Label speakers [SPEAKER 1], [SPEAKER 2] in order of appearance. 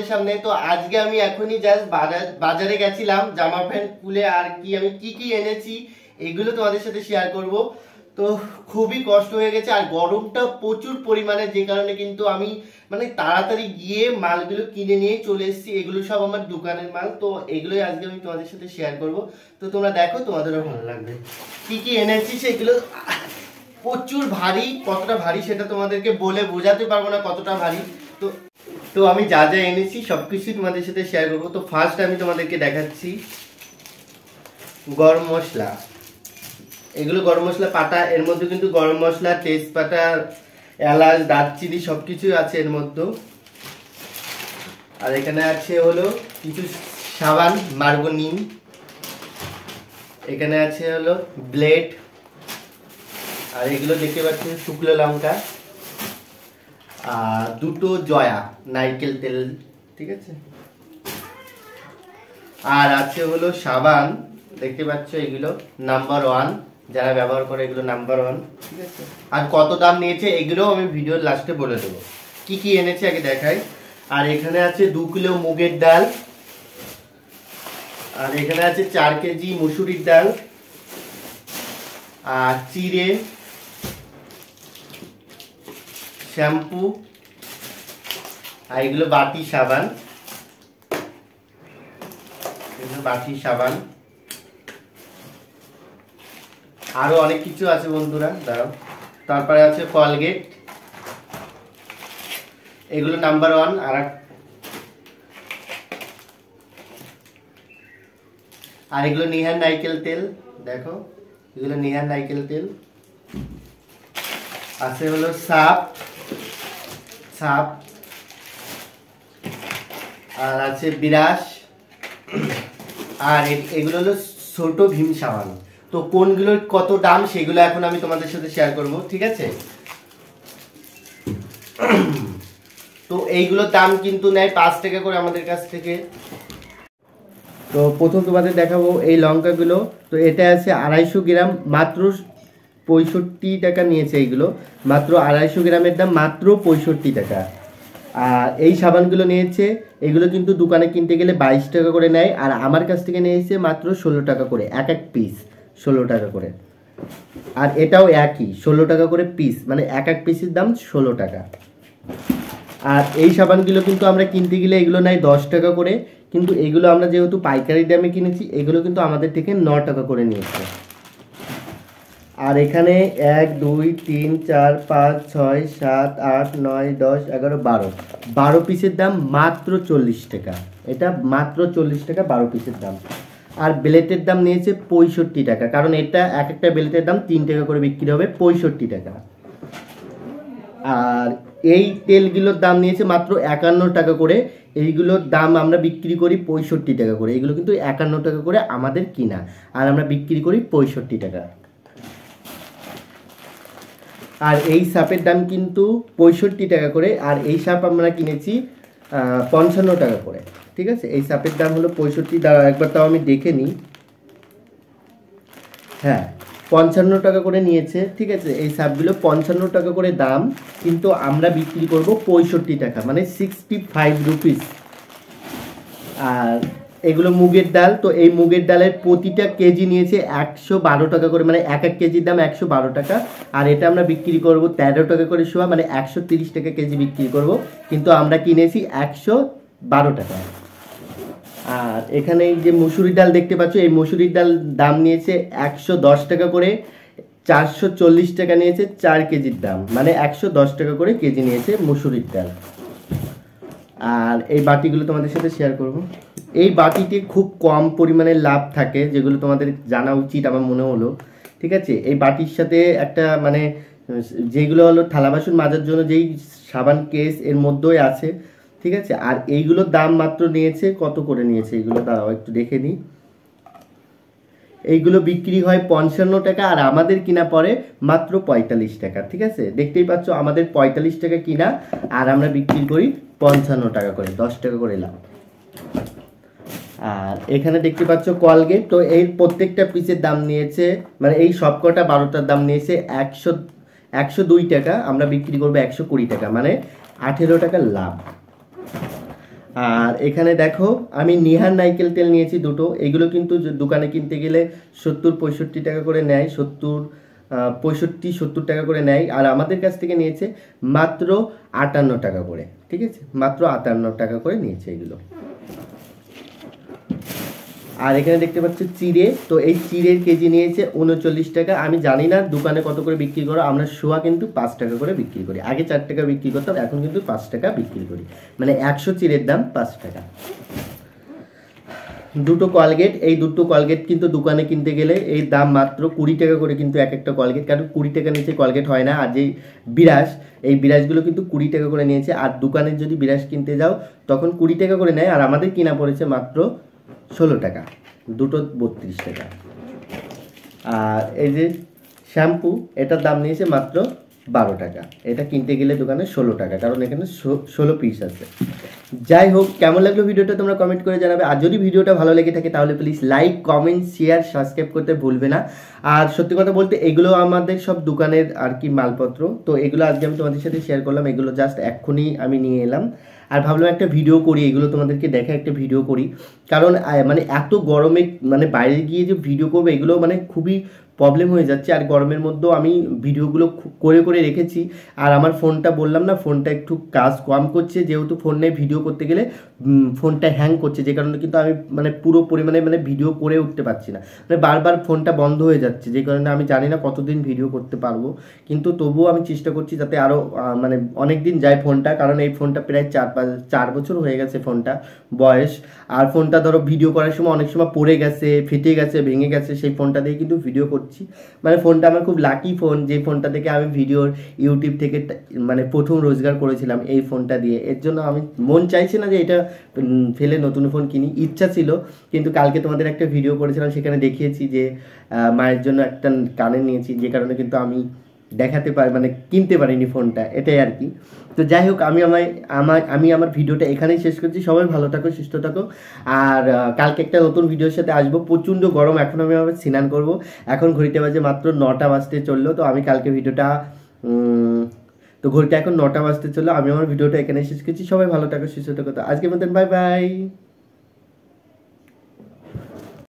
[SPEAKER 1] তোমাদের সামনে। তো আজকে আমি এখনই জাস্ট বাজারে গেছিলাম জামা প্যান্ট খুলে, আর কি আমি কি এনেছি এগুলো তোমাদের সাথে শেয়ার করব। তো খুবই কষ্ট হয়ে গেছে, আর গরমটা প্রচুর পরিমাণে, যে কারণে কিন্তু আমি মানে তাড়াতাড়ি গিয়ে মালগুলো কিনে নিয়ে চলে এসেছি। এগুলো সব আমার দোকানের মাল, তো এগুলোই আজকে আমি তোমাদের সাথে শেয়ার করব। তো তোমরা দেখো, তোমাদেরও ভালো লাগবে। কি এনেছি সেগুলো প্রচুর ভারী, কতটা ভারী সেটা তোমাদেরকে বলে বোঝাতে পারবো না কতটা ভারী। তো তো আমি যা যা এনেছি সবকিছু তোমাদের সাথে শেয়ার করবো। তো ফার্স্ট আমি তোমাদেরকে দেখাচ্ছি গরম মশলা। এগুলো গরম মশলা পাতা, এর মধ্যে কিন্তু গরম মশলা, তেজপাতা, এলাচ, দারচিনি সবকিছু আছে এর মধ্যে। আর এখানে আছে হলো কিছু সাবান, মার্গো নিম। এখানে আছে হলো ব্লেড, আর এগুলো দেখতে পাচ্ছি শুকনো লঙ্কা, আর দুটো জয়া নারকেল তেল, ঠিক আছে। আর আছে হলো সাবান, দেখতে পাচ্ছ এগুলো নাম্বার 1, যারা ব্যবহার করে এগুলো নাম্বার 1, ঠিক আছে। আর কত দাম নিয়েছে এগুলো আমি ভিডিওর লাস্টে বলে দেবো। কি এনেছে আগে দেখাই। আর এখানে আছে 2 কিলো মুগের ডাল, আর এখানে আছে 4 কেজি মুসুরির ডাল, আর চিড়ে, শ্যাম্পু, আর এগুলো বাটি সাবান, বাটি সাবান, আরো অনেক কিছু আছে বন্ধুরা, দাঁড়াও। তারপরে আছে কলগেট, এগুলো নাম্বার 1। আর এগুলো নিহার নারকেল তেল, দেখো এগুলো নিহার নারকেল তেল। আছে হলো সাপ, আর আছে বিরাস, আর এগুলো হলো ছোট ভীম সাবান। তো কোনগুলোর কত দাম সেগুলো এখন আমি তোমাদের সাথে শেয়ার করব, ঠিক আছে। তো এইগুলোর দাম কিন্তু নেয় 5 টাকা করে আমাদের কাছ থেকে। তো প্রথম তোমাদের দেখাবো এই লঙ্কাগুলো। তো এটা আছে 250 গ্রাম, মাত্র 65 টাকা নিয়েছে। এইগুলো মাত্র 250 গ্রামের দাম মাত্র 65 টাকা। আর এই সাবানগুলো নিয়েছে, এগুলো কিন্তু দোকানে কিনতে গেলে 22 টাকা করে নেয়, আর আমার কাছ থেকে নিয়েছে মাত্র 16 টাকা করে, এক পিস 16 টাকা করে। আর এটাও একই 16 টাকা করে পিস, মানে এক পিসের দাম 16 টাকা। আর এই সাবানগুলো কিন্তু আমরা কিনতে গেলে এগুলো নেয় 10 টাকা করে, কিন্তু এগুলো আমরা যেহেতু পাইকারি দামে কিনেছি, এগুলো কিন্তু আমাদের থেকে 9 টাকা করে নিয়েছে। আর এখানে 1 2 3 4 5 6 7 8 9 10 11 12 পিসের দাম মাত্র 40 টাকা। এটা মাত্র 40 টাকা 12 পিসের দাম। আর ব্লেটের দাম নিয়েছে 65 টাকা, কারণ এটা এক একটা ব্লেটের দাম 3 টাকা করে বিক্রি হবে, 65 টাকা। আর এই তেলগুলোর দাম নিয়েছে মাত্র 51 টাকা করে। এইগুলোর দাম আমরা বিক্রি করি 65 টাকা করে। এগুলো কিন্তু 51 টাকা করে আমাদের কিনা, আর আমরা বিক্রি করি 65 টাকা। আর এই সাপের দাম কিন্তু 65 টাকা করে, আর এই সাপ আমরা কিনেছি 55 টাকা করে, ঠিক আছে। এই সাপের দাম হলো 65। দাঁড়াও একবার তাও আমি দেখে নিই। হ্যাঁ, 55 টাকা করে নিয়েছে, ঠিক আছে। এই সাপগুলো 55 টাকা করে দাম, কিন্তু আমরা বিক্রি করব 65 টাকা, মানে 65 রুপিস। আর এগুলো মুগের ডাল। তো এই মুগের ডালের প্রতিটা কেজি নিয়েছে 112 টাকা করে, মানে এক কেজির দাম 112 টাকা। আর এটা আমরা বিক্রি করব 13 টাকা করে শোয়া, মানে 130 টাকা কেজি বিক্রি করব, কিন্তু আমরা কিনেছি 112 টাকা। আর এখানে এই যে মুসুরির ডাল দেখতে পাচ্ছ, এই মুসুরির ডাল দাম নিয়েছে 110 টাকা করে, 440 টাকা নিয়েছে 4 কেজির দাম, মানে 110 টাকা করে কেজি নিয়েছে মুসুরির ডাল। আর এই বাটিগুলো তোমাদের সাথে শেয়ার করব। এই বাটিতে খুব কম পরিমাণে লাভ থাকে, যেগুলো তোমাদের জানা উচিত আমার মনে হলো, ঠিক আছে। এই বাটির সাথে একটা মানে যেগুলো হলো থালা বাসন মাজার জন্য যেই সাবান কেস এর মধ্যেই আছে, ঠিক আছে। আর এইগুলোর দাম মাত্র নিয়েছে কত করে নিয়েছে, এইগুলো দাঁড়াও একটু দেখে নিই। এইগুলো বিক্রি হয় 55 টাকা, আর আমাদের কিনা পড়ে মাত্র 45 টাকা, ঠিক আছে। দেখতেই পাচ্ছ আমাদের 45 টাকা কিনা, আর আমরা বিক্রি করি 55 টাকা করে, 10 টাকা করে লাভ। আর এখানে দেখতে পাচ্ছ কলগেট। তো এই প্রত্যেকটা পিসের দাম নিয়েছে, মানে এই সবকটা 12টার দাম নিয়েছে 102 টাকা, আমরা বিক্রি করবো 120 টাকা, মানে 18 টাকা লাভ। আর এখানে দেখো আমি নিহার নারকেল তেল নিয়েছি দুটো। এগুলো কিন্তু দোকানে কিনতে গেলে 70-65 টাকা করে নেয়, 65-70 টাকা করে নেয়, আর আমাদের কাছ থেকে নিয়েছে মাত্র 58 টাকা করে। ঠিক আছে, মাত্র 58 টাকা করে নিয়েছে এগুলো। আর এখানে দেখতে পাচ্ছ চিড়ে, তো এই চিড়ের কেজি নিয়েছে 39 টাকা। আমি জানি না দোকানে কত করে বিক্রি করো, আমরা শোয়া কিন্তু 5 টাকা করে বিক্রি করি। আগে 4 টাকা বিক্রি করতাম, এখন কিন্তু 5 টাকা বিক্রি করি, মানে 100 চিড়ের দাম 5 টাকা। দুটো কলগেট, এই দুটো কলগেট কিন্তু দোকানে কিনতে গেলে এই দাম মাত্র 20 টাকা করে কিন্তু এক একটা কলগেট, কারণ 20 টাকা নিচে কলগেট হয় না। আর যেই বিরাশ, এই বিরাশগুলো কিন্তু 20 টাকা করে নিয়েছে। আর দোকানের যদি বিরাশ কিনতে যাও তখন 20 টাকা করে নেয়, আর আমাদের কিনা পড়েছে মাত্র 16 টাকা, দুটো 32 টাকা। আর এই যে শ্যাম্পু, এটার দাম নিয়েছে মাত্র 12 টাকা, এটা কিনতে গেলে দোকানে 16 টাকা, কারণ এখানে 16 পিস আছে। যাই হোক, কেমন লাগলো ভিডিওটা তোমরা কমেন্ট করে জানাবে। আর যদি ভিডিওটা ভালো লেগে থাকে তাহলে please like, comment, share, subscribe করতে ভুলবে না। আর সত্যি কথা বলতে এগুলো আমাদের সব দোকানের আর কি মালপত্র, তো এগুলো আজকে আমি তোমাদের সাথে শেয়ার করলাম। এগুলো জাস্ট এক্ষুনি আমি নিয়ে এলাম, আর ভাবলাম একটা ভিডিও করি, এগুলো তোমাদেরকে দেখা একটা ভিডিও করি। কারণ মানে এত গরমে মানে বাইরে গিয়ে যে ভিডিও করবো এগুলো মানে খুবই প্রবলেম হয়ে যাচ্ছে। আর গরমের মধ্যেও আমি ভিডিওগুলো করে করে রেখেছি। আর আমার ফোনটা বললাম না, ফোনটা একটু কাজ কম করছে, যেহেতু ফোনে ভিডিও করতে গেলে ফোনটা হ্যাং করছে, যে কারণে কিন্তু আমি মানে পুরো পরিমাণে মানে ভিডিও করে উঠতে পারছি না, মানে বারবার ফোনটা বন্ধ হয়ে যাচ্ছে, যে কারণে আমি জানি না কতদিন ভিডিও করতে পারবো। কিন্তু তবুও আমি চেষ্টা করছি যাতে আরও মানে অনেক দিন যায় ফোনটা, কারণ এই ফোনটা প্রায় 4 বছর হয়ে গেছে ফোনটা বয়স। আর ফোনটা ধরো ভিডিও করার সময় অনেক সময় পড়ে গেছে, ফেটে গেছে, ভেঙে গেছে, সেই ফোনটা দিয়ে কিন্তু ভিডিও করছি। মানে ফোনটা আমার খুব লাকি ফোন, যে ফোনটা থেকে আমি ভিডিওর ইউটিউব থেকে মানে প্রথম রোজগার করেছিলাম এই ফোনটা দিয়ে। এর জন্য আমি মন চাইছে না যে এটা ফেলে নতুন ফোন কিনি, ইচ্ছা ছিল। কিন্তু কালকে তোমাদের একটা ভিডিও করেছিলাম, সেখানে দেখিয়েছি যে মায়ের জন্য একটা কানের নিয়েছি, যে কারণে কিন্তু আমি দেখাতে পারি মানে কিনতে পারিনি ফোনটা, এটাই আর কি। তো যাই হোক, আমি আমার ভিডিওটা এখানেই শেষ করছি। সবাই ভালো থাকো, সুস্থ থাকো। আর কালকে একটা নতুন ভিডিওর সাথে আসবো। প্রচণ্ড গরম, এখন আমি আবার স্নান করবো। এখন ঘড়িতে বাজে মাত্র 9টা বাজতে চললো। তো আমি কালকে ভিডিওটা তো ঘড়িটা এখন 9টা বাজতে চললো। আমি আমার ভিডিওটা এখানেই শেষ করছি। সবাই ভালো থাকো, সুস্থ থাকো। তো আজকের মতন বাই বাই।